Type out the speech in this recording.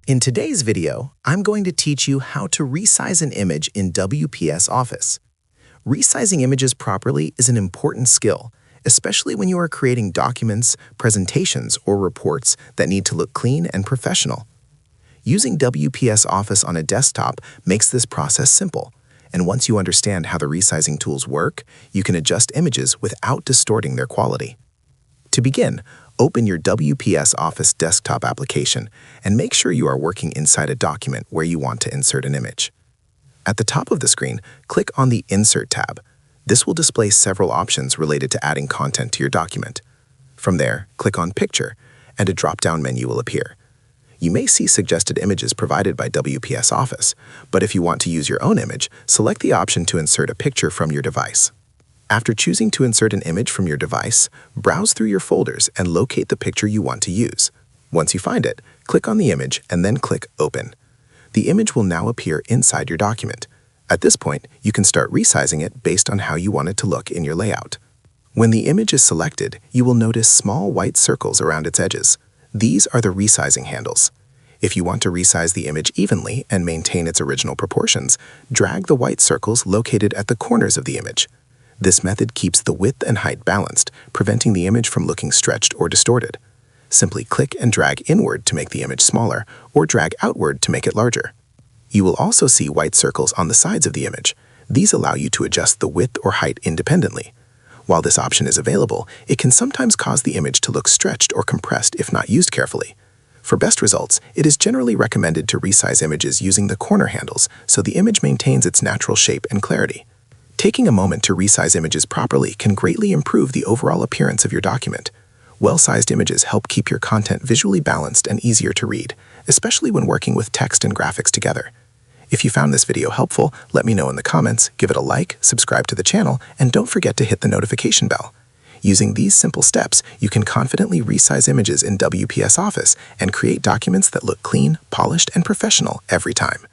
In today's video, I'm going to teach you how to resize an image in WPS Office. Resizing images properly is an important skill, especially when you are creating documents, presentations, or reports that need to look clean and professional. Using WPS Office on a desktop makes this process simple, and once you understand how the resizing tools work, you can adjust images without distorting their quality. To begin, open your WPS Office desktop application and make sure you are working inside a document where you want to insert an image. At the top of the screen, click on the Insert tab. This will display several options related to adding content to your document. From there, click on Picture, and a drop-down menu will appear. You may see suggested images provided by WPS Office, but if you want to use your own image, select the option to insert a picture from your device. After choosing to insert an image from your device, browse through your folders and locate the picture you want to use. Once you find it, click on the image and then click Open. The image will now appear inside your document. At this point, you can start resizing it based on how you want it to look in your layout. When the image is selected, you will notice small white circles around its edges. These are the resizing handles. If you want to resize the image evenly and maintain its original proportions, drag the white circles located at the corners of the image. This method keeps the width and height balanced, preventing the image from looking stretched or distorted. Simply click and drag inward to make the image smaller, or drag outward to make it larger. You will also see white circles on the sides of the image. These allow you to adjust the width or height independently. While this option is available, it can sometimes cause the image to look stretched or compressed if not used carefully. For best results, it is generally recommended to resize images using the corner handles so the image maintains its natural shape and clarity. Taking a moment to resize images properly can greatly improve the overall appearance of your document. Well-sized images help keep your content visually balanced and easier to read, especially when working with text and graphics together. If you found this video helpful, let me know in the comments, give it a like, subscribe to the channel, and don't forget to hit the notification bell. Using these simple steps, you can confidently resize images in WPS Office and create documents that look clean, polished, and professional every time.